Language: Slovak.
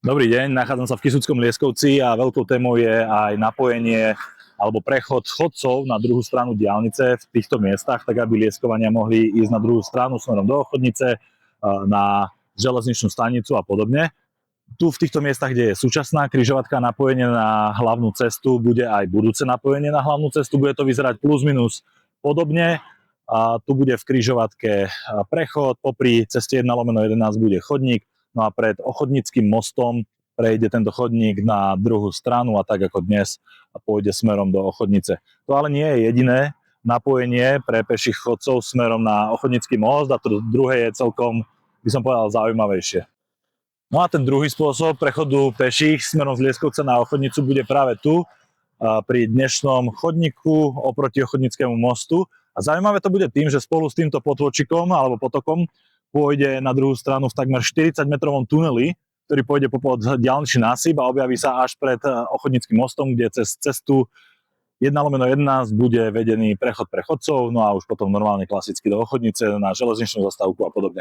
Dobrý deň, nachádzam sa v Kysuckom Lieskovci a veľkou témou je aj napojenie alebo prechod chodcov na druhú stranu diaľnice v týchto miestach, tak aby lieskovania mohli ísť na druhú stranu smerom do obchodnice, na železničnú stanicu a podobne. Tu v týchto miestach, kde je súčasná križovatka napojenie na hlavnú cestu, bude aj budúce napojenie na hlavnú cestu. Bude to vyzerať plus minus podobne. A tu bude v križovatke prechod, popri ceste 1/11 bude chodník. No a pred Ochodnickým mostom prejde tento chodník na druhú stranu a tak ako dnes pôjde smerom do Ochodnice. To ale nie je jediné napojenie pre peších chodcov smerom na Ochodnický most a to druhé je celkom, by som povedal, zaujímavejšie. No a ten druhý spôsob prechodu peších smerom z Lieskovca na Ochodnicu bude práve tu, pri dnešnom chodníku oproti Ochodnickému mostu. A zaujímavé to bude tým, že spolu s týmto potôčikom alebo potokom pôjde na druhú stranu v takmer 40-metrovom tuneli, ktorý pôjde popod diaľničný násyp a objaví sa až pred Ochodnickým mostom, kde cez cestu 1/11 bude vedený prechod pre chodcov, no a už potom normálne klasicky do Ochodnice na železničnú zastávku a podobne.